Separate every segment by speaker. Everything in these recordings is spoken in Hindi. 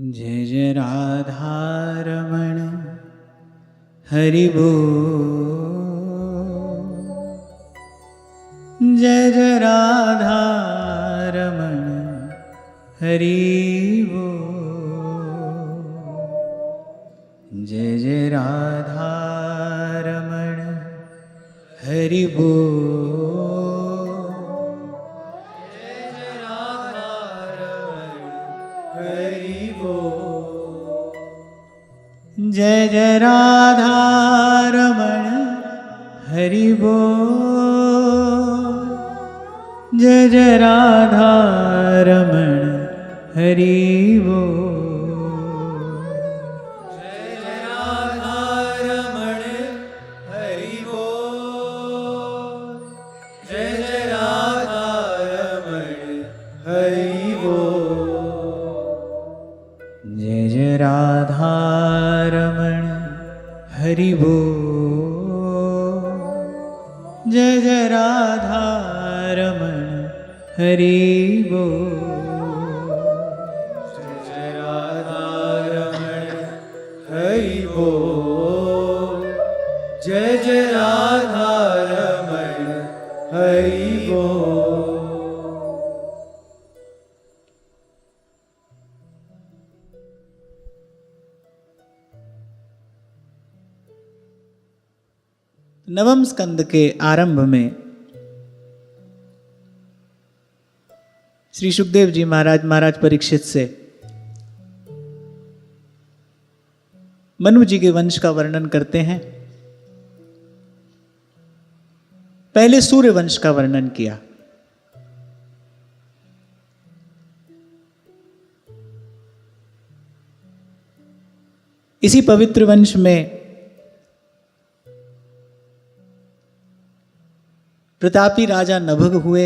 Speaker 1: जय जय राधा रमण हरि बोल। जय जय राधा रमण हरि बोल। जय जय राधा रमण हरि बोल। जय जय राधा रमण हरि बोल। जय जय राधा रमण हरि बोल। जय जय राधा रमण हरि बोल। जय जय राधा रमण हरि बोल। जय जय राधा रमण हरि बोल। जय जय राधा रमण हरि बोल। जय जय राधा रमण हरि बोल। जय जय राधा रमण हरि बोल। नवम स्कंद के आरंभ में श्री सुखदेव जी महाराज परीक्षित से मनु जी के वंश का वर्णन करते हैं। पहले सूर्य वंश का वर्णन किया। इसी पवित्र वंश में प्रतापी राजा नभग हुए।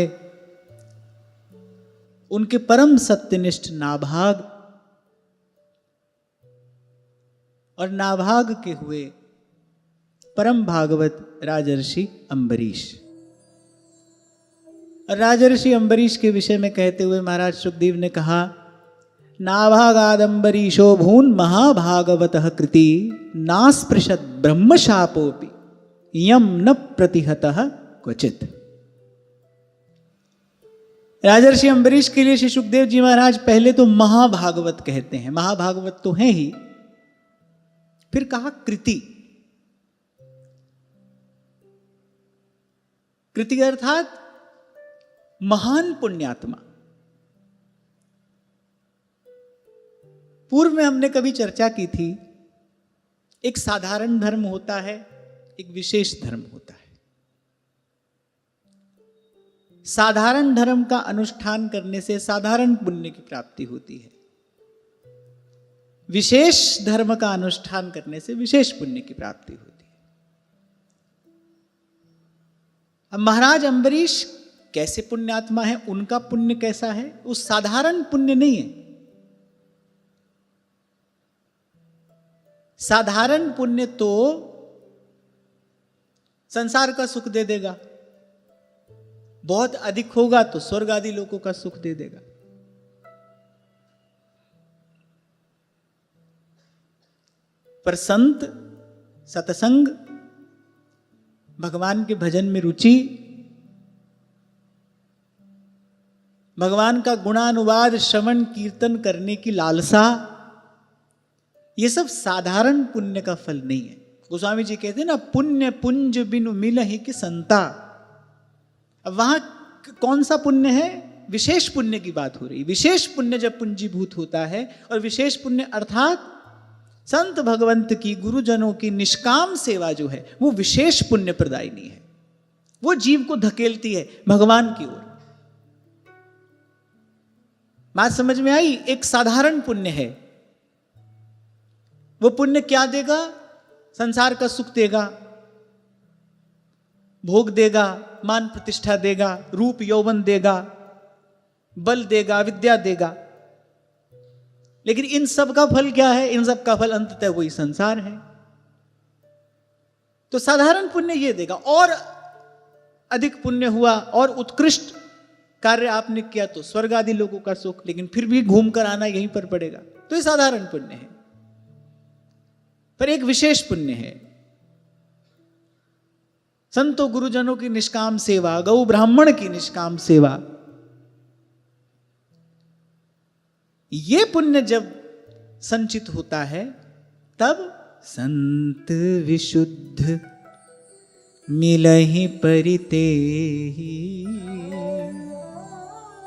Speaker 1: उनके परम सत्यनिष्ठ नाभाग और नाभाग के हुए परम भागवत राजर्षि अम्बरीश। और राजर्षि अम्बरीश के विषय में कहते हुए महाराज सुखदेव ने कहा, नाभागादम्बरीशो भून महाभागवतः कृति नास्पृशत ब्रह्मशापोपि यम न प्रतिहतः क्वचित। राजर्षि अम्बरीश के लिए श्री सुखदेव जी महाराज पहले तो महाभागवत कहते हैं। महाभागवत तो है ही, फिर कहा कृति। कृति अर्थात महान पुण्यात्मा। पूर्व में हमने कभी चर्चा की थी, एक साधारण धर्म होता है, एक विशेष धर्म होता है। साधारण धर्म का अनुष्ठान करने से साधारण पुण्य की प्राप्ति होती है। विशेष धर्म का अनुष्ठान करने से विशेष पुण्य की प्राप्ति होती है। अब महाराज अम्बरीश कैसे पुण्यात्मा है, उनका पुण्य कैसा है? उस साधारण पुण्य नहीं है। साधारण पुण्य तो संसार का सुख दे देगा, बहुत अधिक होगा तो स्वर्ग आदि लोकों का सुख दे देगा। पर संत, सत्संग, भगवान के भजन में रुचि, भगवान का गुणानुवाद श्रवण कीर्तन करने की लालसा, ये सब साधारण पुण्य का फल नहीं है। गोस्वामी जी कहते हैं ना, पुण्य पुंज बिनु मिलहि कि संता। अब वहां कौन सा पुण्य है? विशेष पुण्य की बात हो रही। विशेष पुण्य जब पुंजीभूत होता है, और विशेष पुण्य अर्थात संत भगवंत की, गुरुजनों की निष्काम सेवा जो है, वो विशेष पुण्य प्रदायिनी है। वो जीव को धकेलती है भगवान की ओर। बात समझ में आई? एक साधारण पुण्य है, वो पुण्य क्या देगा? संसार का सुख देगा, भोग देगा, मान प्रतिष्ठा देगा, रूप यौवन देगा, बल देगा, विद्या देगा। लेकिन इन सब का फल क्या है? इन सब का फल अंततः वही संसार है। तो साधारण पुण्य ये देगा। और अधिक पुण्य हुआ और उत्कृष्ट कार्य आपने किया तो स्वर्ग आदि लोगों का सुख, लेकिन फिर भी घूम कर आना यहीं पर पड़ेगा, तो ये साधारण पुण्य है। पर एक विशेष पुण्य है, संतों गुरुजनों की निष्काम सेवा, गौ ब्राह्मण की निष्काम सेवा। ये पुण्य जब संचित होता है तब संत विशुद्ध मिलहि परितेहि,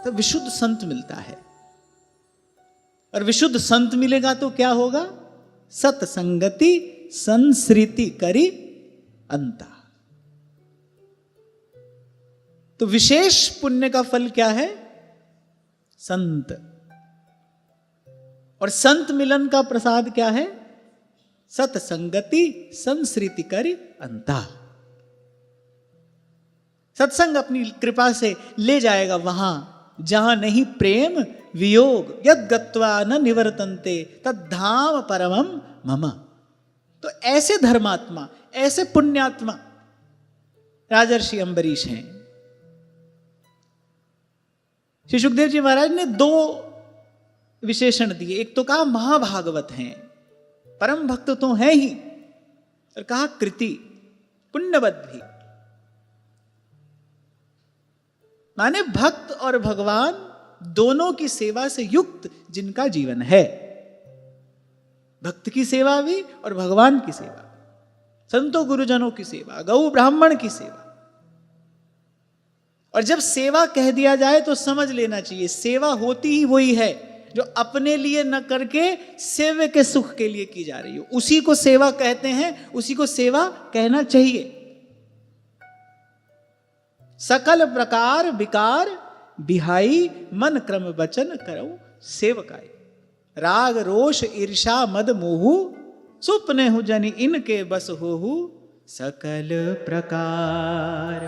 Speaker 1: तब विशुद्ध संत मिलता है। और विशुद्ध संत मिलेगा तो क्या होगा? सत्संगति संसृति करी अंता। तो विशेष पुण्य का फल क्या है? संत। और संत मिलन का प्रसाद क्या है? सत्संगति संसृति करी अंता। सत्संग अपनी कृपा से ले जाएगा वहां जहां नहीं प्रेम वियोग, यद गत्वा न निवर्तन्ते तद्धाम परमम मम। तो ऐसे धर्मात्मा, ऐसे पुण्यात्मा राजर्षि अम्बरीश हैं। श्री सुखदेव जी महाराज ने दो विशेषण दिए। एक तो कहा महाभागवत हैं, परम भक्त तो हैं ही, और कहा कृति, पुण्यवत भी। माने भक्त और भगवान दोनों की सेवा से युक्त जिनका जीवन है, भक्त की सेवा भी और भगवान की सेवा, संतों गुरुजनों की सेवा, गौ ब्राह्मण की सेवा। और जब सेवा कह दिया जाए तो समझ लेना चाहिए सेवा होती ही वही है जो अपने लिए न करके सेव्य के सुख के लिए की जा रही हो, उसी को सेवा कहते हैं, उसी को सेवा कहना चाहिए। सकल प्रकार विकार बिहाई, मन क्रम वचन करो सेवकाई। राग रोष ईर्षा मद मोहु, सुपने हु जनि इनके बस होहु। सकल प्रकार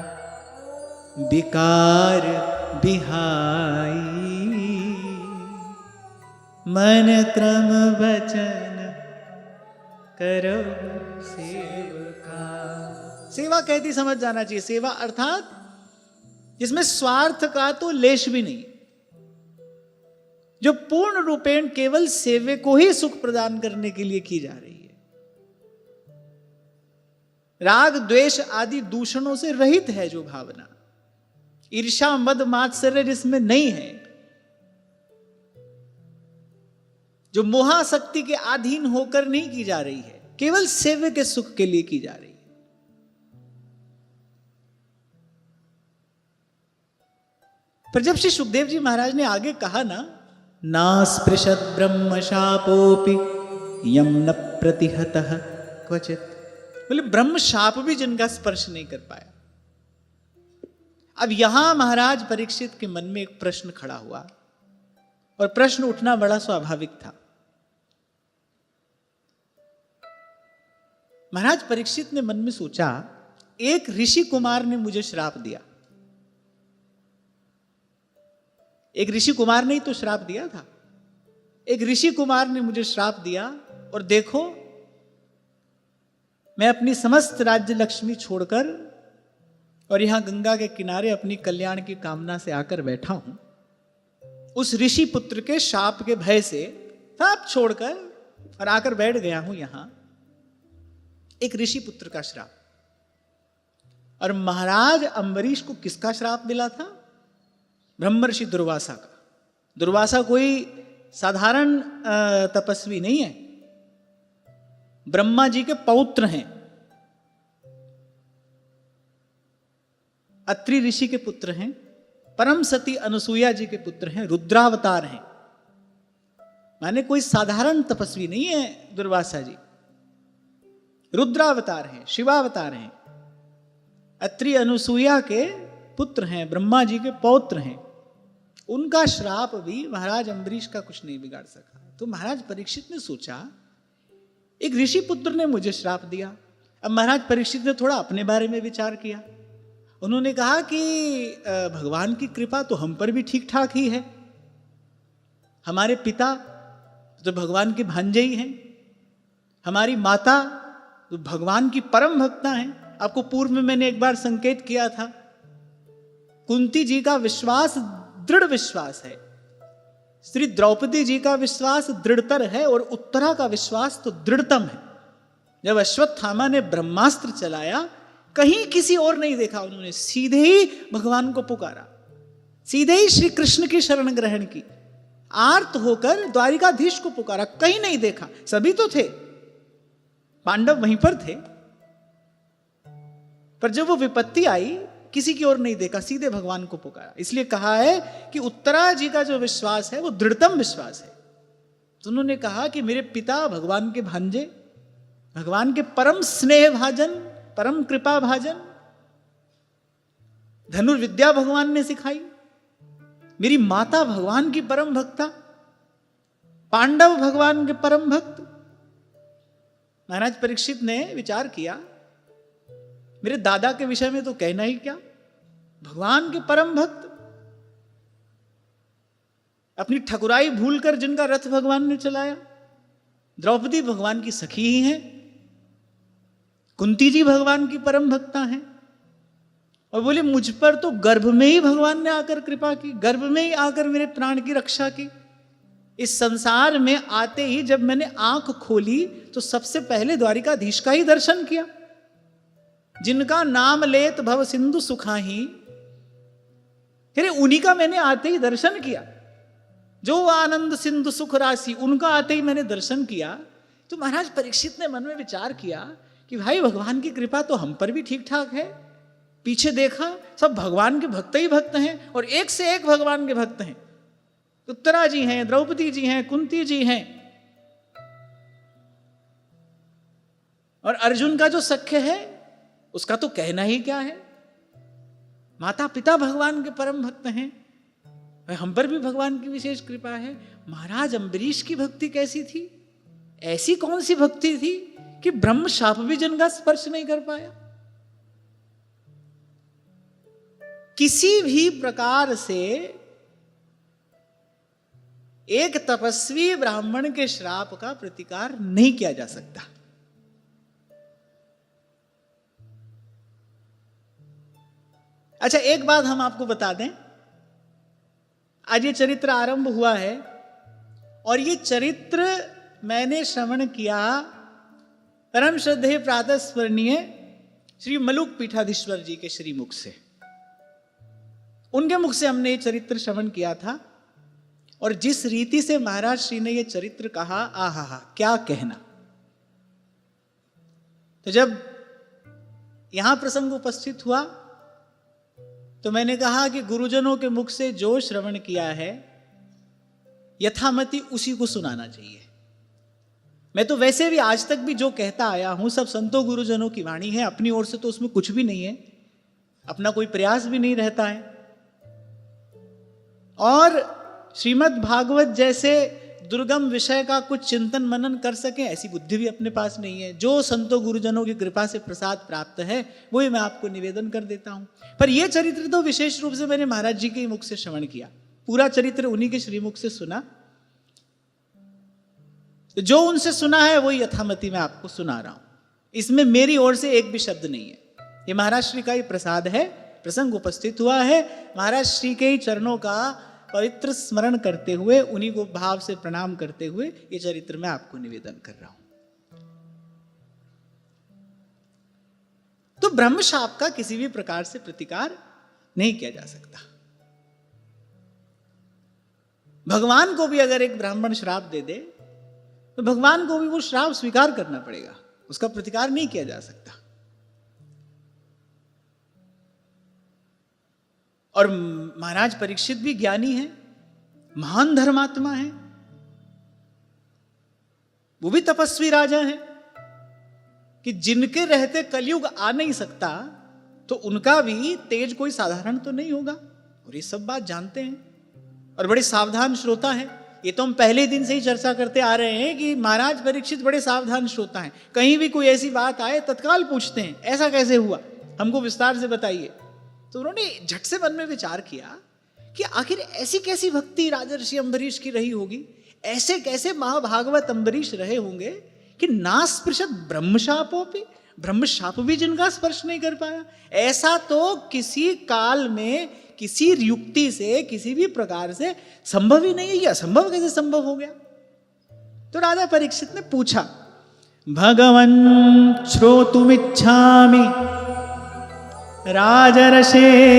Speaker 1: विकार बिहाई, मन क्रम वचन करो सेवका। सेवा कहती समझ जाना चाहिए। सेवा अर्थात जिसमें स्वार्थ का तो लेश भी नहीं, जो पूर्ण रूपेण केवल सेवे को ही सुख प्रदान करने के लिए की जा रही है। राग द्वेष आदि दूषणों से रहित है जो भावना, ईर्षा मद मात्सर्य जिसमें नहीं है, जो मोहाशक्ति के अधीन होकर नहीं की जा रही है, केवल सेव्य के सुख के लिए की जा रही है। पर जब श्री सुखदेव जी महाराज ने आगे कहा ना स्पृशत ब्रह्म शापोपि यम न प्रतिहतः क्वचित, बोले ब्रह्म शाप भी जिनका स्पर्श नहीं कर पाया। अब यहां महाराज परीक्षित के मन में एक प्रश्न खड़ा हुआ, और प्रश्न उठना बड़ा स्वाभाविक था। महाराज परीक्षित ने मन में सोचा, एक ऋषि कुमार ने मुझे श्राप दिया। एक ऋषि कुमार ने ही तो श्राप दिया था। एक ऋषि कुमार ने मुझे श्राप दिया, और देखो मैं अपनी समस्त राज्य लक्ष्मी छोड़कर और यहां गंगा के किनारे अपनी कल्याण की कामना से आकर बैठा हूं। उस ऋषि पुत्र के शाप के भय से सब छोड़कर और आकर बैठ गया हूं यहां। एक ऋषि पुत्र का श्राप। और महाराज अम्बरीश को किसका श्राप मिला था? ब्रह्मर्षि दुर्वासा का। दुर्वासा कोई साधारण तपस्वी नहीं है, ब्रह्मा जी के पौत्र हैं, अत्रि ऋषि के पुत्र हैं, परम सती अनुसुईया जी के पुत्र हैं, रुद्रावतार हैं। माने कोई साधारण तपस्वी नहीं है दुर्वासा जी, रुद्रावतार हैं, शिवावतार हैं, अत्रि अनुसुईया के पुत्र हैं, ब्रह्मा जी के पौत्र हैं। उनका श्राप भी महाराज अम्बरीश का कुछ नहीं बिगाड़ सका। तो महाराज परीक्षित ने सोचा, एक ऋषि पुत्र ने मुझे श्राप दिया। अब महाराज परीक्षित ने थोड़ा अपने बारे में विचार किया। उन्होंने कहा कि भगवान की कृपा तो हम पर भी ठीक ठाक ही है। हमारे पिता तो भगवान के भांजे ही हैं, हमारी माता तो भगवान की परम भक्ता हैं। आपको पूर्व में मैंने एक बार संकेत किया था, कुंती जी का विश्वास दृढ़ विश्वास है। श्री द्रौपदी जी का विश्वास दृढ़तर है और उत्तरा का विश्वास तो दृढ़तम है। जब अश्वत्थामा ने ब्रह्मास्त्र चलाया, कहीं किसी और नहीं देखा, उन्होंने सीधे ही भगवान को पुकारा, सीधे ही श्री कृष्ण की शरण ग्रहण की, आर्त होकर द्वारिकाधीश को पुकारा, कहीं नहीं देखा। सभी तो थे, पांडव वहीं पर थे, पर जब वो विपत्ति आई किसी की ओर नहीं देखा, सीधे भगवान को पुकारा। इसलिए कहा है कि उत्तरा जी का जो विश्वास है वो दृढ़तम विश्वास है। तो उन्होंने कहा कि मेरे पिता भगवान के भांजे, भगवान के परम स्नेह भाजन, परम कृपा भाजन, धनुर्विद्या भगवान ने सिखाई, मेरी माता भगवान की परम भक्ता, पांडव भगवान के परम भक्त। महाराज परीक्षित ने विचार किया, मेरे दादा के विषय में तो कहना ही क्या, भगवान के परम भक्त, अपनी ठकुराई भूलकर जिनका रथ भगवान ने चलाया। द्रौपदी भगवान की सखी ही हैं, कुंती जी भगवान की परम भक्ता हैं, और बोले मुझ पर तो गर्भ में ही भगवान ने आकर कृपा की, गर्भ में ही आकर मेरे प्राण की रक्षा की। इस संसार में आते ही जब मैंने आंख खोली तो सबसे पहले द्वारिकाधीश का ही दर्शन किया, जिनका नाम लेत भव सिंधु सुखाही, अरे उन्हीं का मैंने आते ही दर्शन किया। जो आनंद सिंधु सुख राशि, उनका आते ही मैंने दर्शन किया। तो महाराज परीक्षित ने मन में विचार किया कि भाई भगवान की कृपा तो हम पर भी ठीक ठाक है। पीछे देखा सब भगवान के भक्त ही भक्त हैं, और एक से एक भगवान के भक्त हैं। उत्तरा जी हैं, द्रौपदी जी हैं, कुंती जी हैं, और अर्जुन का जो सख्य है उसका तो कहना ही क्या है। माता पिता भगवान के परम भक्त हैं, हम पर भी भगवान की विशेष कृपा है। महाराज अम्बरीश की भक्ति कैसी थी, ऐसी कौन सी भक्ति थी कि ब्रह्म शाप भी जिनका स्पर्श नहीं कर पाया। किसी भी प्रकार से एक तपस्वी ब्राह्मण के श्राप का प्रतिकार नहीं किया जा सकता। अच्छा, एक बात हम आपको बता दें, आज ये चरित्र आरंभ हुआ है, और ये चरित्र मैंने श्रवण किया परम श्रद्धेय प्रातः स्मरणीय श्री मलुक पीठाधीश्वर जी के श्रीमुख से। उनके मुख से हमने ये चरित्र श्रवण किया था, और जिस रीति से महाराज श्री ने ये चरित्र कहा, आहा क्या कहना। तो जब यहां प्रसंग उपस्थित हुआ तो मैंने कहा कि गुरुजनों के मुख से जो श्रवण किया है यथामति उसी को सुनाना चाहिए। मैं तो वैसे भी आज तक भी जो कहता आया हूं सब संतों गुरुजनों की वाणी है, अपनी ओर से तो उसमें कुछ भी नहीं है, अपना कोई प्रयास भी नहीं रहता है। और श्रीमद् भागवत जैसे दुर्गम विषय का कुछ चिंतन मनन कर सके ऐसी बुद्धि भी अपने पास नहीं है। जो संतों गुरुजनों की कृपा से प्रसाद प्राप्त है वही मैं आपको निवेदन कर देता हूं। पर यह चरित्र तो विशेष रूप से मैंने महाराज जी के मुख से श्रवण किया, पूरा चरित्र उन्हीं के श्रीमुख से सुना। जो उनसे सुना है वही यथामति मैं आपको सुना रहा हूं। इसमें मेरी ओर से एक भी शब्द नहीं है, ये महाराज श्री का ही प्रसाद है। प्रसंग उपस्थित हुआ है, महाराज श्री के ही चरणों का पवित्र स्मरण करते हुए, उन्हीं को भाव से प्रणाम करते हुए ये चरित्र मैं आपको निवेदन कर रहा हूं। तो ब्रह्म शाप का किसी भी प्रकार से प्रतिकार नहीं किया जा सकता। भगवान को भी अगर एक ब्राह्मण श्राप दे दे तो भगवान को भी वो श्राप स्वीकार करना पड़ेगा, उसका प्रतिकार नहीं किया जा सकता। और महाराज परीक्षित भी ज्ञानी है, महान धर्मात्मा है, वो भी तपस्वी राजा है कि जिनके रहते कलयुग आ नहीं सकता तो उनका भी तेज कोई साधारण तो नहीं होगा, और ये सब बात जानते हैं और बड़े सावधान श्रोता हैं। ये तो हम पहले दिन से ही चर्चा करते आ रहे हैं कि महाराज परीक्षित बड़े सावधान श्रोता हैं, कहीं भी कोई ऐसी बात आए तत्काल पूछते हैं ऐसा कैसे हुआ, हमको विस्तार से बताइए। तो उन्होंने झट से मन में विचार किया कि आखिर ऐसी कैसी भक्ति राजर्षि अम्बरीश की रही होगी, ऐसे कैसे महाभागवत अम्बरीश रहे होंगे कि नास्पृशत ब्रह्मशापोपि, ब्रह्मशाप भी जिनका स्पर्श नहीं कर पाया। ऐसा तो किसी काल में किसी युक्ति से, किसी भी प्रकार से संभव ही नहीं है। ये असंभव कैसे संभव हो गया? तो राजा परीक्षित ने पूछा, भगवन् श्रोतुमिच्छामि राजर्षेस्तस्य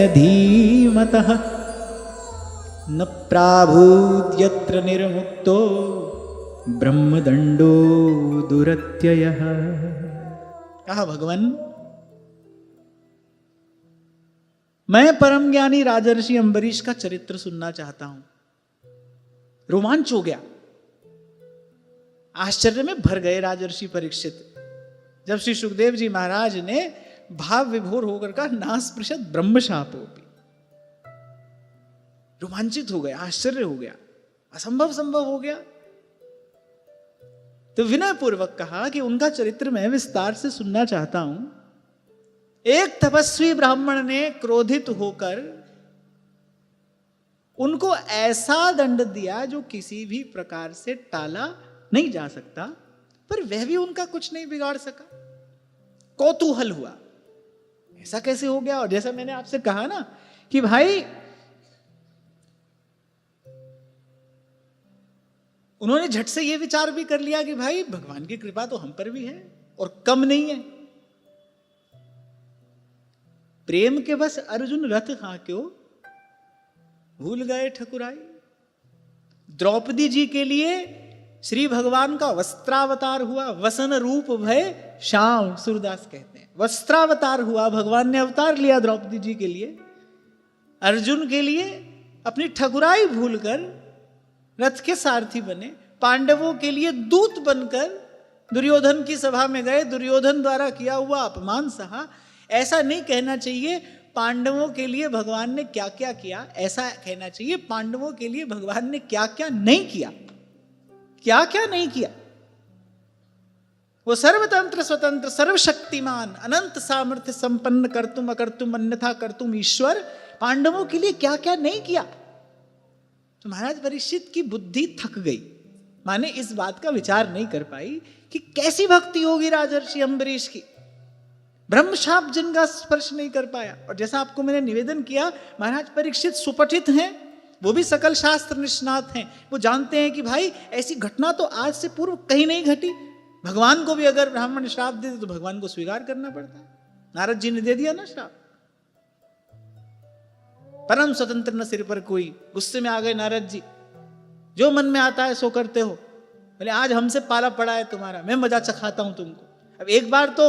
Speaker 1: धीमतः न प्राभूत् यत्र निर्मुक्तो ब्रह्मदंडो दुरत्ययः। कहा, भगवान मैं परम ज्ञानी राजर्षि अम्बरीश का चरित्र सुनना चाहता हूं। रोमांच हो गया, आश्चर्य में भर गए राजर्षि परीक्षित जब श्री सुखदेव जी महाराज ने भाव विभोर होकर कहा, नास्पृशत ब्रह्म शापोपि। रोमांचित हो गया, आश्चर्य हो गया, असंभव संभव हो गया। तो विनय पूर्वक कहा कि उनका चरित्र मैं विस्तार से सुनना चाहता हूं। एक तपस्वी ब्राह्मण ने क्रोधित होकर उनको ऐसा दंड दिया जो किसी भी प्रकार से टाला नहीं जा सकता, पर वह भी उनका कुछ नहीं बिगाड़ सका। कौतूहल हुआ, ऐसा कैसे हो गया? और जैसा मैंने आपसे कहा ना कि भाई उन्होंने झट से यह विचार भी कर लिया कि भाई भगवान की कृपा तो हम पर भी है और कम नहीं है। प्रेम के बस अर्जुन रथ हांक्यो भूल गए ठकुराई। द्रौपदी जी के लिए श्री भगवान का वस्त्रावतार हुआ, वसन रूप भय श्याम, सूरदास कहते हैं। वस्त्रावतार हुआ, भगवान ने अवतार लिया द्रौपदी जी के लिए। अर्जुन के लिए अपनी ठकुराई भूलकर रथ के सारथी बने। पांडवों के लिए दूत बनकर दुर्योधन की सभा में गए, दुर्योधन द्वारा किया हुआ अपमान सहा। ऐसा नहीं कहना चाहिए पांडवों के लिए भगवान ने क्या क्या किया, ऐसा कहना चाहिए पांडवों के लिए भगवान ने क्या क्या नहीं किया। क्या क्या नहीं किया? वो सर्वतंत्र स्वतंत्र सर्वशक्तिमान अनंत सामर्थ्य संपन्न कर्तुम अकर्तुम अन्यथा कर्तुम ईश्वर, पांडवों के लिए क्या क्या नहीं किया। तो महाराज परीक्षित की बुद्धि थक गई, माने इस बात का विचार नहीं कर पाई कि कैसी भक्ति होगी राजर्षि अम्बरीश की। ब्रह्मशाप जिनका स्पर्श नहीं कर पाया। और जैसा आपको मैंने निवेदन किया, महाराज परीक्षित सुपठित हैं, वो भी सकल शास्त्र निष्णात हैं। वो जानते हैं कि भाई ऐसी घटना तो आज से पूर्व कहीं नहीं घटी। भगवान को भी अगर ब्राह्मण श्राप दे तो भगवान को स्वीकार करना पड़ता है। नारद जी ने दे दिया ना श्राप, परम स्वतंत्र न सिर पर कोई। गुस्से में आ गए नारद जी, जो मन में आता है सो करते हो। बोले आज हमसे पाला पड़ा है तुम्हारा, मैं मजा चखाता हूं तुमको। अब एक बार तो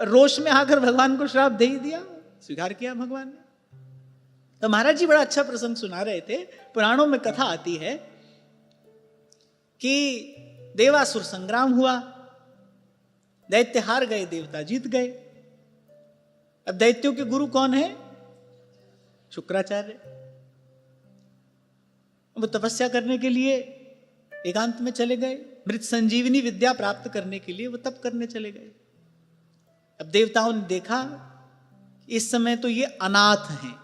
Speaker 1: रोष में आकर भगवान को श्राप दे ही दिया, स्वीकार किया भगवान ने। तो महाराज जी बड़ा अच्छा प्रसंग सुना रहे थे। पुराणों में कथा आती है कि देवासुर संग्राम हुआ, दैत्य हार गए, देवता जीत गए। अब दैत्यों के गुरु कौन है? शुक्राचार्य। वो तपस्या करने के लिए एकांत में चले गए, मृत संजीवनी विद्या प्राप्त करने के लिए वो तप करने चले गए। अब देवताओं ने देखा इस समय तो ये अनाथ हैं,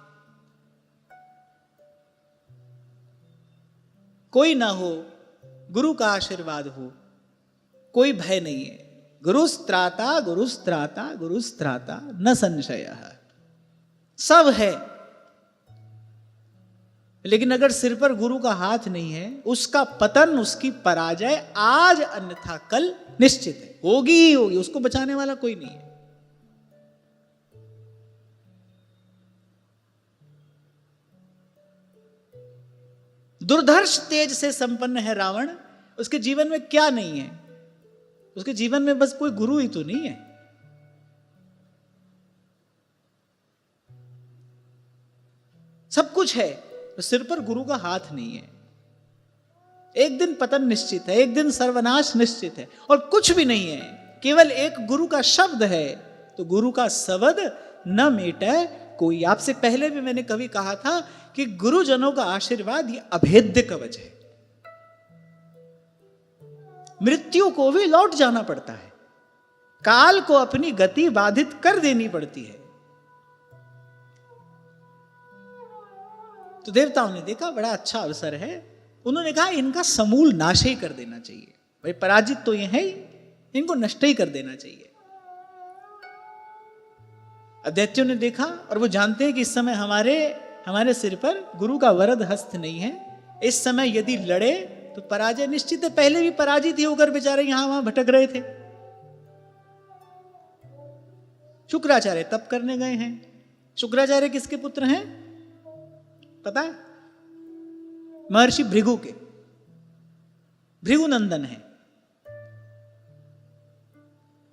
Speaker 1: कोई ना हो, गुरु का आशीर्वाद हो, कोई भय नहीं है। गुरुस्त्राता गुरुस्त्राता गुरुस्त्राता न संशयः, सब है। लेकिन अगर सिर पर गुरु का हाथ नहीं है, उसका पतन, उसकी पराजय आज अन्यथा कल निश्चित है, होगी ही होगी। उसको बचाने वाला कोई नहीं है। दुर्धर्ष तेज से संपन्न है रावण, उसके जीवन में क्या नहीं है? उसके जीवन में बस कोई गुरु ही तो नहीं है। सब कुछ है, तो सिर पर गुरु का हाथ नहीं है। एक दिन पतन निश्चित है, एक दिन सर्वनाश निश्चित है, और कुछ भी नहीं है, केवल एक गुरु का शब्द है। तो गुरु का शब्द न मेटे कोई। आपसे पहले भी मैंने कभी कहा था कि गुरुजनों का आशीर्वाद ये अभेद्य कवच है। मृत्यु को भी लौट जाना पड़ता है, काल को अपनी गति बाधित कर देनी पड़ती है। तो देवताओं ने देखा बड़ा अच्छा अवसर है, उन्होंने कहा इनका समूल नाश ही कर देना चाहिए। भाई पराजित तो ये है ही, इनको नष्ट ही कर देना चाहिए। दैत्यों ने देखा और वो जानते हैं कि इस समय हमारे सिर पर गुरु का वरद हस्त नहीं है, इस समय यदि लड़े तो पराजय निश्चित है। पहले भी पराजित ही होकर बेचारे यहां वहां भटक रहे थे। शुक्राचार्य तप करने गए हैं। शुक्राचार्य किसके पुत्र हैं पता है? महर्षि भृगु के, भृगुनंदन है।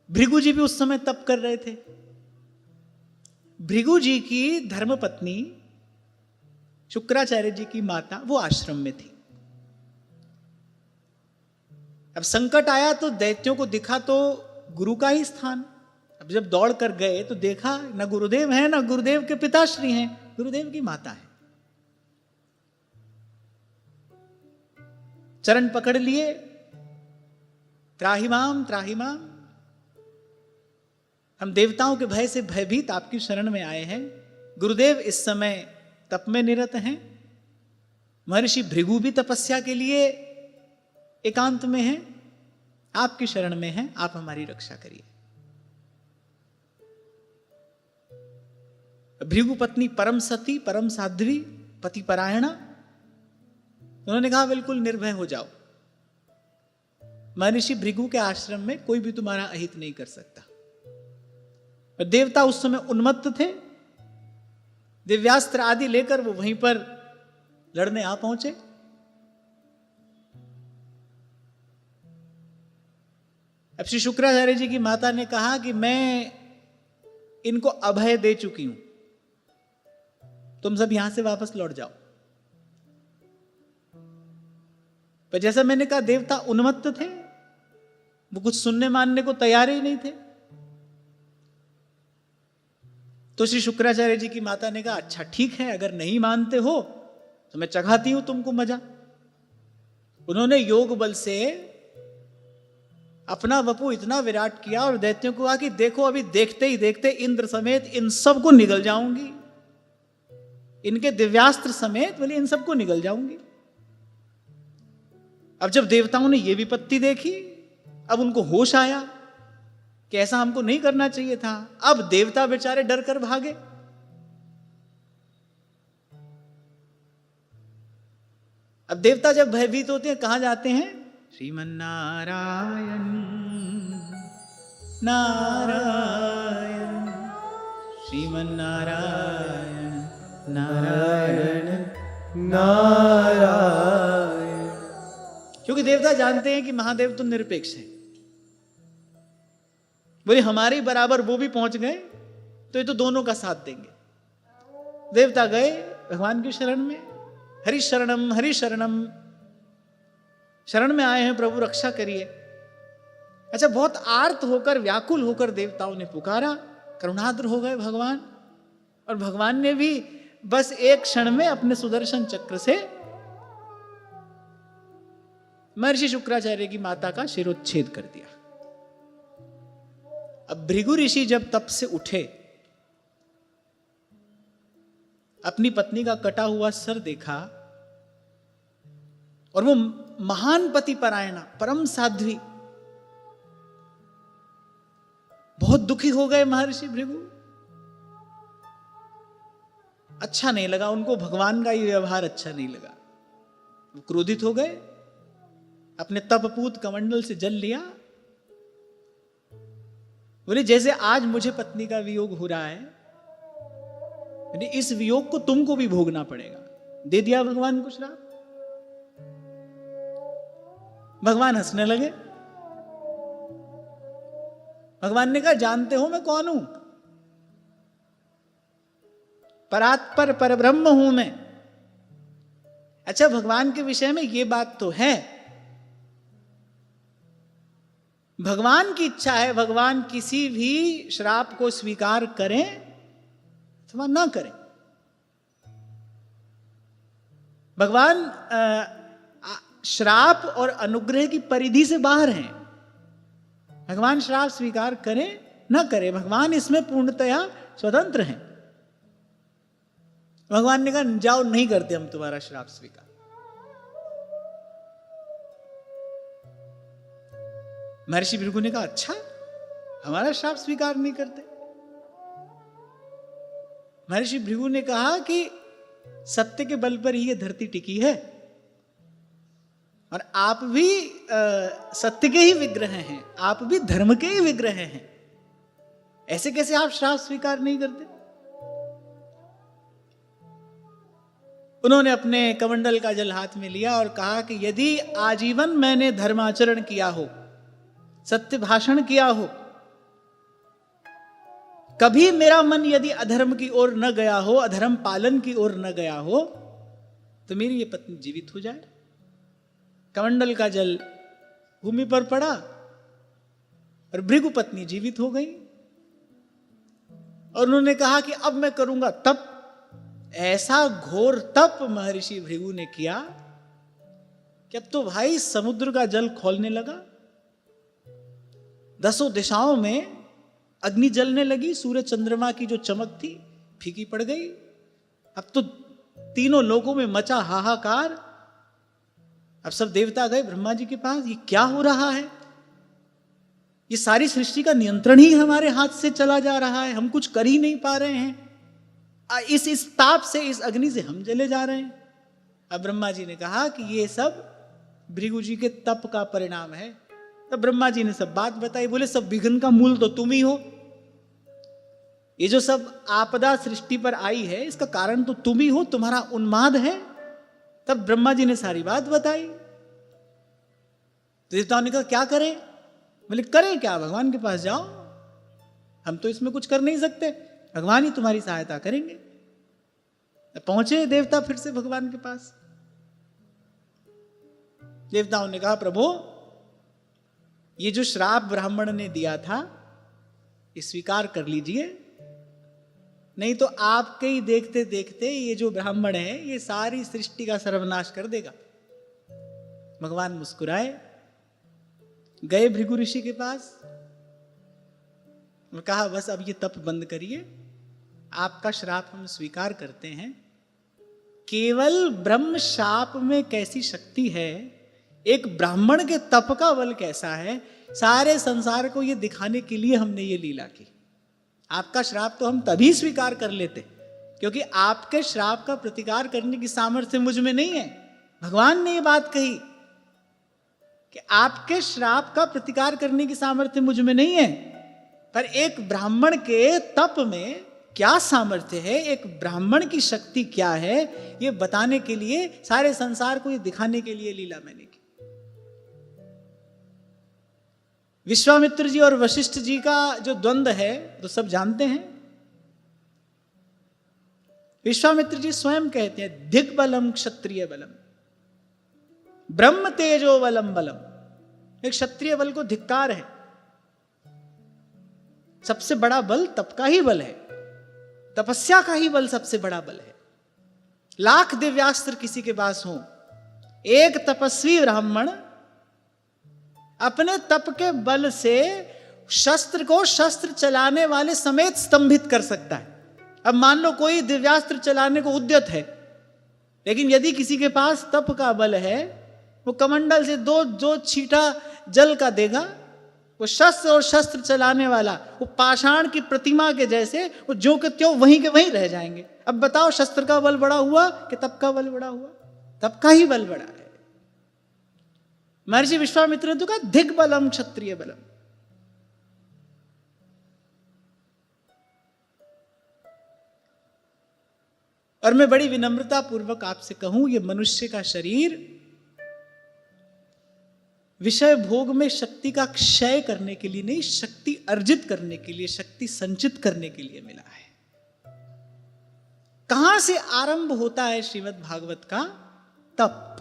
Speaker 1: भृगु जी भी उस समय तप कर रहे थे। भृगु जी की धर्मपत्नी शुक्राचार्य जी की माता वो आश्रम में थी। अब संकट आया तो दैत्यों को दिखा तो गुरु का ही स्थान। अब जब दौड़ कर गए तो देखा न गुरुदेव है न गुरुदेव के पिताश्री हैं, गुरुदेव की माता है। चरण पकड़ लिए, त्राहिमाम त्राहिमाम, हम देवताओं के भय से भयभीत आपकी शरण में आए हैं। गुरुदेव इस समय तप में निरत हैं। महर्षि भृगु भी तपस्या के लिए एकांत में हैं, आपकी शरण में हैं, आप हमारी रक्षा करिए। भृगु पत्नी परम सती, परम साध्वी, पति परायणा, उन्होंने कहा बिल्कुल निर्भय हो जाओ, महर्षि भृगु के आश्रम में कोई भी तुम्हारा अहित नहीं कर सकता। देवता उस समय उन्मत्त थे, दिव्यास्त्र आदि लेकर वो वहीं पर लड़ने आ पहुंचे। अब श्री शुक्राचार्य जी की माता ने कहा कि मैं इनको अभय दे चुकी हूं, तुम सब यहां से वापस लौट जाओ। पर जैसा मैंने कहा देवता उन्मत्त थे, वो कुछ सुनने मानने को तैयार ही नहीं थे। तो श्री शुक्राचार्य जी की माता ने कहा अच्छा ठीक है, अगर नहीं मानते हो तो मैं चखाती हूं तुमको मजा। उन्होंने योग बल से अपना वपु इतना विराट किया और दैत्यों को कहा कि देखो अभी देखते ही देखते इंद्र समेत इन सबको निगल जाऊंगी, इनके दिव्यास्त्र समेत बोले इन सबको निगल जाऊंगी। अब जब देवताओं ने यह विपत्ति देखी, अब उनको होश आया कि ऐसा हमको नहीं करना चाहिए था। अब देवता बेचारे डर कर भागे। अब देवता जब भयभीत होते हैं कहां जाते हैं? श्रीमन्नारायण नारायण, श्रीमन्नारायण नारायण नारायण। क्योंकि देवता जानते हैं कि महादेव तो निरपेक्ष है, बोले हमारे बराबर वो भी पहुंच गए तो ये तो दोनों का साथ देंगे। देवता गए भगवान की शरण में, हरि शरणम हरि शरणम, शरण में आए हैं प्रभु रक्षा करिए। अच्छा, बहुत आर्त होकर व्याकुल होकर देवताओं ने पुकारा, करुणाद्र हो गए भगवान, और भगवान ने भी बस एक क्षण में अपने सुदर्शन चक्र से महर्षि शुक्राचार्य की माता का शिरोच्छेद कर दिया। अब भृगु ऋषि जब तप से उठे, अपनी पत्नी का कटा हुआ सर देखा और वो महान पति परायणा परम साध्वी, बहुत दुखी हो गए महर्षि भृगु। अच्छा नहीं लगा उनको, भगवान का ये व्यवहार अच्छा नहीं लगा। वो क्रोधित हो गए, अपने तपपूत कमंडल से जल लिया, बोले जैसे आज मुझे पत्नी का वियोग हो रहा है, इस वियोग को तुमको भी भोगना पड़ेगा। दे दिया भगवान को श्राप। भगवान हंसने लगे। भगवान ने कहा जानते हो मैं कौन हूं? परात्पर परब्रह्म हूं मैं। अच्छा, भगवान के विषय में यह बात तो है, भगवान की इच्छा है भगवान किसी भी श्राप को स्वीकार करें अथवा ना करें। भगवान श्राप और अनुग्रह की परिधि से बाहर हैं। भगवान श्राप स्वीकार करें ना करें, भगवान इसमें पूर्णतया स्वतंत्र हैं। भगवान ने कहा जाओ, नहीं करते हम तुम्हारा श्राप स्वीकार। महर्षि भृगु ने कहा अच्छा, हमारा श्राप स्वीकार नहीं करते? महर्षि भृगु ने कहा कि सत्य के बल पर ही ये धरती टिकी है और आप भी सत्य के ही विग्रह हैं, आप भी धर्म के ही विग्रह हैं, ऐसे कैसे आप श्राप स्वीकार नहीं करते? उन्होंने अपने कमंडल का जल हाथ में लिया और कहा कि यदि आजीवन मैंने धर्माचरण किया हो, सत्य भाषण किया हो, कभी मेरा मन यदि अधर्म की ओर न गया हो, अधर्म पालन की ओर न गया हो, तो मेरी ये पत्नी जीवित हो जाए। कमंडल का जल भूमि पर पड़ा और भृगु पत्नी जीवित हो गई। और उन्होंने कहा कि अब मैं करूंगा तप। ऐसा घोर तप महर्षि भृगु ने किया कि अब तो भाई समुद्र का जल खौलने लगा, 10 दिशाओं में अग्नि जलने लगी, सूर्य चंद्रमा की जो चमक थी फीकी पड़ गई। अब तो तीनों लोगों में मचा हाहाकार। अब सब देवता गए ब्रह्मा जी के पास, ये क्या हो रहा है? ये सारी सृष्टि का नियंत्रण ही हमारे हाथ से चला जा रहा है, हम कुछ कर ही नहीं पा रहे हैं, इस ताप से, इस अग्नि से हम जले जा रहे हैं। अब ब्रह्मा जी ने कहा कि ये सब भृगु जी के तप का परिणाम है। तब ब्रह्मा जी ने सब बात बताई। बोले सब विघ्न का मूल तो तुम ही हो, ये जो सब आपदा सृष्टि पर आई है इसका कारण तो तुम ही हो, तुम्हारा उन्माद है। तब ब्रह्मा जी ने सारी बात बताई। देवताओं ने कहा क्या करें? बोले करें क्या, भगवान के पास जाओ, हम तो इसमें कुछ कर नहीं सकते, भगवान ही तुम्हारी सहायता करेंगे। पहुंचे देवता फिर से भगवान के पास। देवताओं ने कहा प्रभु ये जो श्राप ब्राह्मण ने दिया था ये स्वीकार कर लीजिए, नहीं तो आपके ही देखते देखते ये जो ब्राह्मण है ये सारी सृष्टि का सर्वनाश कर देगा। भगवान मुस्कुराए, गए भृगु ऋषि के पास और कहा बस अब ये तप बंद करिए, आपका श्राप हम स्वीकार करते हैं। केवल ब्रह्म शाप में कैसी शक्ति है, एक ब्राह्मण के तप का बल कैसा है, सारे संसार को ये दिखाने के लिए हमने ये लीला की। आपका श्राप तो हम तभी स्वीकार कर लेते क्योंकि आपके श्राप का प्रतिकार करने की सामर्थ्य मुझ में नहीं है। भगवान ने ये बात कही कि आपके श्राप का प्रतिकार करने की सामर्थ्य मुझ में नहीं है, पर एक ब्राह्मण के तप में क्या सामर्थ्य है, एक ब्राह्मण की शक्ति क्या है, ये बताने के लिए, सारे संसार को ये दिखाने के लिए लीला मैंने की। विश्वामित्र जी और वशिष्ठ जी का जो द्वंद्व है तो सब जानते हैं। विश्वामित्र जी स्वयं कहते हैं दिग्बलम क्षत्रिय बलम ब्रह्म तेजो बलम बलम। एक क्षत्रिय बल को धिक्कार है, सबसे बड़ा बल तप का ही बल है, तपस्या का ही बल सबसे बड़ा बल है। लाख दिव्यास्त्र किसी के पास हो, एक तपस्वी ब्राह्मण अपने तप के बल से शस्त्र को शस्त्र चलाने वाले समेत स्तंभित कर सकता है। अब मान लो कोई दिव्यास्त्र चलाने को उद्यत है, लेकिन यदि किसी के पास तप का बल है, वो कमंडल से दो छींटा जल का देगा, वो शस्त्र और शस्त्र चलाने वाला वो पाषाण की प्रतिमा के जैसे वो जो के त्यों वहीं के वहीं रह जाएंगे। अब बताओ शस्त्र का बल बड़ा हुआ कि तप का बल बड़ा हुआ? तप का ही बल बड़ा है। महर्षि विश्वामित्र ने तो कहा दिग्बलम क्षत्रिय बलम। और मैं बड़ी विनम्रता पूर्वक आपसे कहूं, ये मनुष्य का शरीर विषय भोग में शक्ति का क्षय करने के लिए नहीं, शक्ति अर्जित करने के लिए, शक्ति संचित करने के लिए मिला है। कहां से आरंभ होता है श्रीमद् भागवत का? तप।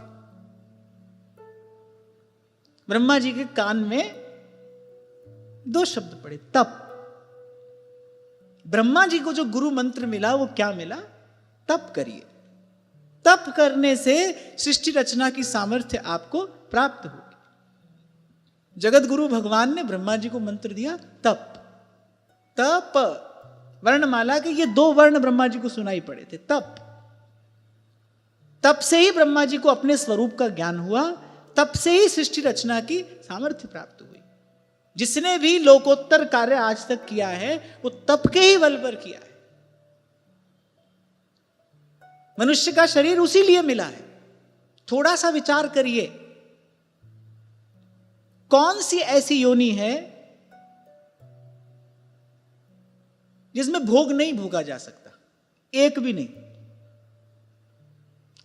Speaker 1: ब्रह्मा जी के कान में 2 शब्द पड़े, तप। ब्रह्मा जी को जो गुरु मंत्र मिला वो क्या मिला? तप करिए। तप करने से सृष्टि रचना की सामर्थ्य आपको प्राप्त होगी। जगत गुरु भगवान ने ब्रह्मा जी को मंत्र दिया तप। तप वर्णमाला के ये 2 वर्ण ब्रह्मा जी को सुनाई पड़े थे, तप। तप से ही ब्रह्मा जी को अपने स्वरूप का ज्ञान हुआ, तप से ही सृष्टि रचना की सामर्थ्य प्राप्त हुई। जिसने भी लोकोत्तर कार्य आज तक किया है वो तप के ही बल पर किया है। मनुष्य का शरीर उसी लिए मिला है। थोड़ा सा विचार करिए, कौन सी ऐसी योनि है जिसमें भोग नहीं भोगा जा सकता? एक भी नहीं।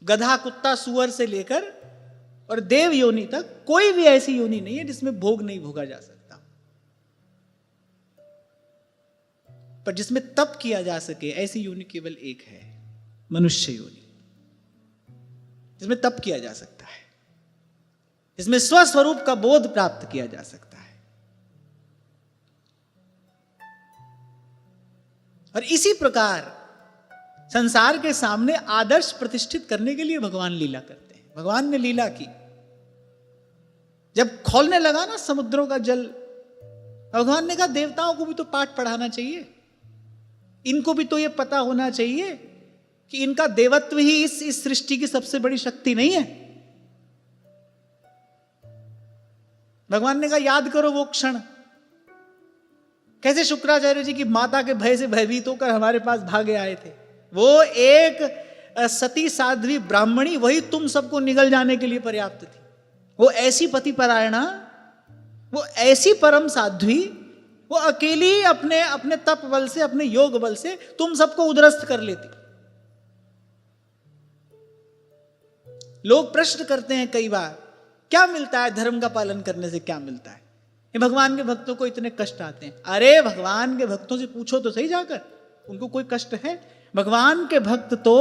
Speaker 1: गधा, कुत्ता, सुअर से लेकर और देव योनि तक कोई भी ऐसी योनि नहीं है जिसमें भोग नहीं भोगा जा सकता। पर जिसमें तप किया जा सके ऐसी योनि केवल एक है, मनुष्य योनि, जिसमें तप किया जा सकता है, जिसमें स्वस्वरूप का बोध प्राप्त किया जा सकता है। और इसी प्रकार संसार के सामने आदर्श प्रतिष्ठित करने के लिए भगवान लीला करते हैं। भगवान ने लीला की, जब खौलने लगा ना समुद्रों का जल, भगवान ने कहा देवताओं को भी तो पाठ पढ़ाना चाहिए, इनको भी तो ये पता होना चाहिए कि इनका देवत्व ही इस सृष्टि की सबसे बड़ी शक्ति नहीं है। भगवान ने कहा याद करो वो क्षण, कैसे शुक्राचार्य जी की माता के भय से भयभीत होकर हमारे पास भागे आए थे। वो एक सती साध्वी ब्राह्मणी, वही तुम सबको निगल जाने के लिए पर्याप्त थी। वो ऐसी पतिपरायणा, वो ऐसी परम साध्वी, वो अकेली अपने अपने तप बल से, अपने योग बल से तुम सबको उद्रस्त कर लेती। लोग प्रश्न करते हैं कई बार, क्या मिलता है धर्म का पालन करने से, क्या मिलता है? ये भगवान के भक्तों को इतने कष्ट आते हैं। अरे भगवान के भक्तों से पूछो तो सही जाकर, उनको कोई कष्ट है? भगवान के भक्त तो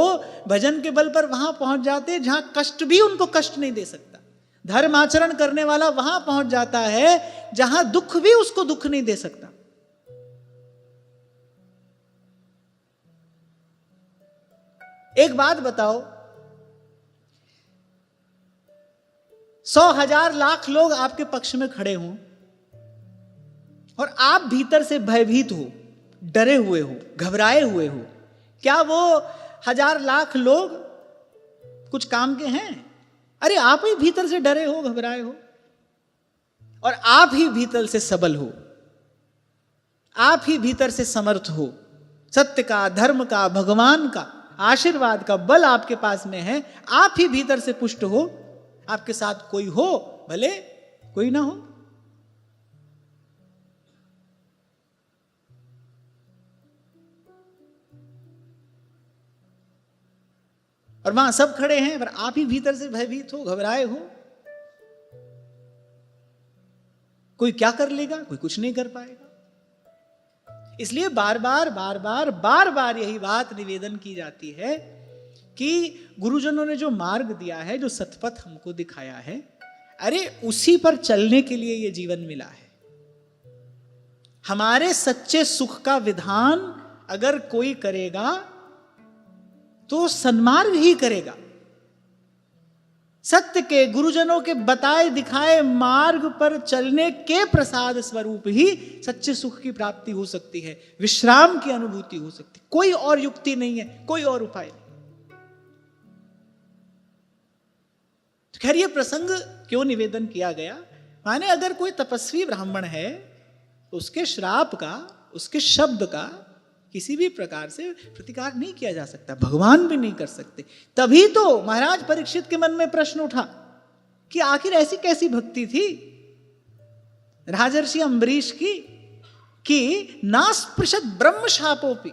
Speaker 1: भजन के बल पर वहां पहुंच जाते हैं जहां कष्ट भी उनको कष्ट नहीं दे सकता। धर्म आचरण करने वाला वहां पहुंच जाता है जहां दुख भी उसको दुख नहीं दे सकता। एक बात बताओ, 100,000 लाख लोग आपके पक्ष में खड़े हों और आप भीतर से भयभीत हो, डरे हुए हो, घबराए हुए हो, क्या वो 1,000 लाख लोग कुछ काम के हैं? अरे आप ही भीतर से डरे हो, घबराए हो, और आप ही भीतर से सबल हो, आप ही भीतर से समर्थ हो। सत्य का, धर्म का, भगवान का आशीर्वाद का बल आपके पास में है, आप ही भीतर से पुष्ट हो। आपके साथ कोई हो भले कोई ना हो, और वहां सब खड़े हैं पर आप ही भीतर से भयभीत हो, घबराए हो। कोई क्या कर लेगा? कोई कुछ नहीं कर पाएगा। इसलिए बार बार यही बात निवेदन की जाती है कि गुरुजनों ने जो मार्ग दिया है, जो सतपथ हमको दिखाया है, अरे उसी पर चलने के लिए ये जीवन मिला है। हमारे सच्चे सुख का विधान अगर कोई करेगा तो सन्मार्ग ही करेगा। सत्य के, गुरुजनों के बताए दिखाए मार्ग पर चलने के प्रसाद स्वरूप ही सच्चे सुख की प्राप्ति हो सकती है, विश्राम की अनुभूति हो सकती है। कोई और युक्ति नहीं है, कोई और उपाय नहीं। तो खैर ये प्रसंग क्यों निवेदन किया गया? माने अगर कोई तपस्वी ब्राह्मण है तो उसके श्राप का, उसके शब्द का किसी भी प्रकार से प्रतिकार नहीं किया जा सकता, भगवान भी नहीं कर सकते। तभी तो महाराज परीक्षित के मन में प्रश्न उठा कि आखिर ऐसी कैसी भक्ति थी राजर्षि अम्बरीश की कि नास्पृशत ब्रह्म शापोपि,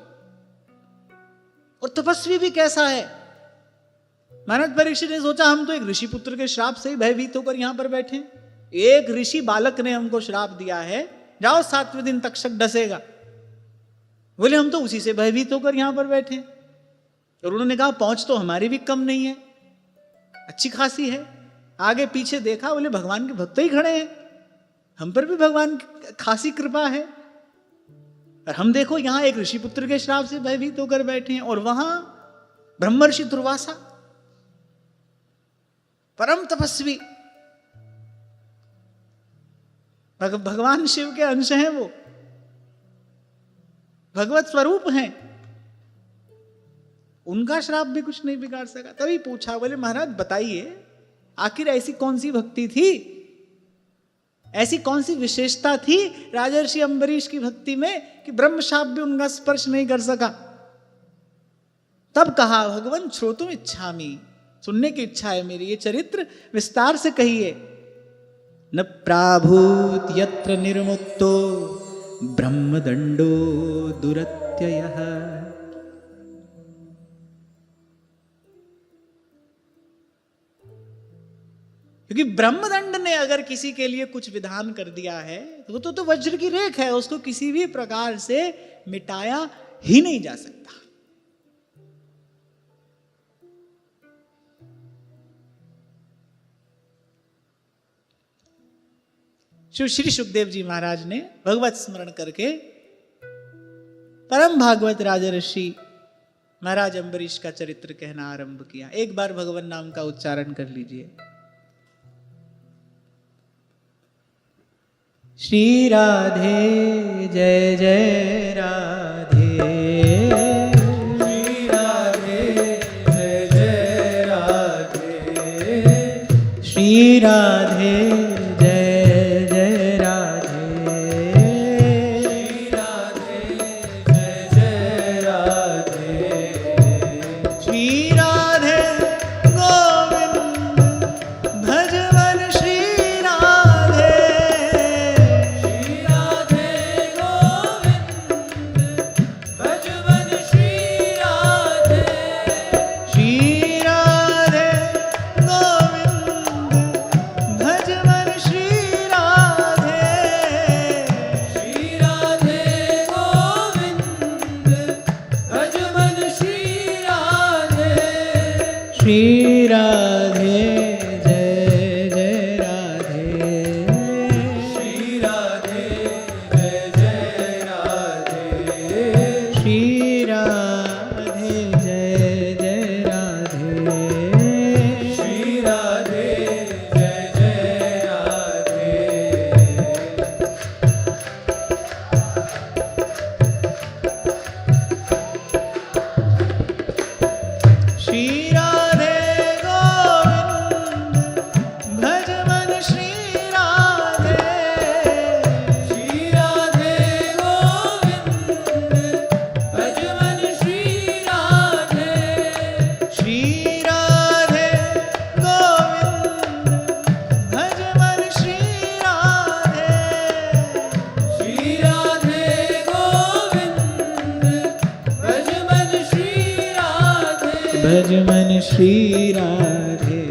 Speaker 1: और तपस्वी भी कैसा है। महाराज परीक्षित ने सोचा हम तो एक ऋषि पुत्र के श्राप से ही भयभीत होकर यहां पर बैठे, एक ऋषि बालक ने हमको श्राप दिया है, जाओ 7वें दिन तक्षक डसेगा। बोले हम तो उसी से भयभीत होकर यहां पर बैठे। और उन्होंने कहा पहुंच तो हमारी भी कम नहीं है, अच्छी खासी है। आगे पीछे देखा, बोले भगवान के भक्त ही खड़े हैं, हम पर भी भगवान की खासी कृपा है। और हम देखो यहां एक ऋषि पुत्र के श्राप से भयभीत होकर बैठे हैं, और वहां ब्रह्मर्षि दुर्वासा परम तपस्वी, भगवान शिव के अंश हैं, वो भगवत स्वरूप हैं, उनका श्राप भी कुछ नहीं बिगाड़ सका। तभी पूछा, बोले महाराज बताइए आखिर ऐसी कौन सी भक्ति थी, ऐसी कौन सी विशेषता थी राजर्षि अम्बरीश की भक्ति में कि ब्रह्म शाप भी उनका स्पर्श नहीं कर सका। तब कहा भगवान श्रोतुम इच्छामि, सुनने की इच्छा है मेरी, ये चरित्र विस्तार से कहिए। न प्राभूत यत्र निर्मुक्तो ब्रह्मदंडो दुरत्ययः। क्योंकि ब्रह्मदंड ने अगर किसी के लिए कुछ विधान कर दिया है तो वज्र की रेख है, उसको किसी भी प्रकार से मिटाया ही नहीं जा सकता। श्री सुखदेव जी महाराज ने भगवत स्मरण करके परम भागवत राजर्षि महाराज अम्बरीश का चरित्र कहना आरंभ किया। एक बार भगवान नाम का उच्चारण कर लीजिए। श्री राधे जय जय राधे, श्री राधे जय जय राधे, श्री राधे जय जय राधे, श्री राधे जय जय राधे, श्री राधे गोविंद भजवन श्री राधे, श्री राधे गोविंद भजवन श्री राधे, श्री राधे गोविंद भजवन श्री राधे, श्री राधे गोविंद भजवन श्री राधे, श्री राधे जय जय राधे, श्री राधे जय जय राधे, श्री राधे जय जय राधे, श्री राधे जय जय राधे। श्री राधे गोविंद भजवन श्री राधे, श्री राधे गोविंद भजवन श्री राधे, श्री राधे गोविंद भजवन श्री राधे, श्री राधे गोविंद भजवन श्री राधे, भजमन श्री राधे।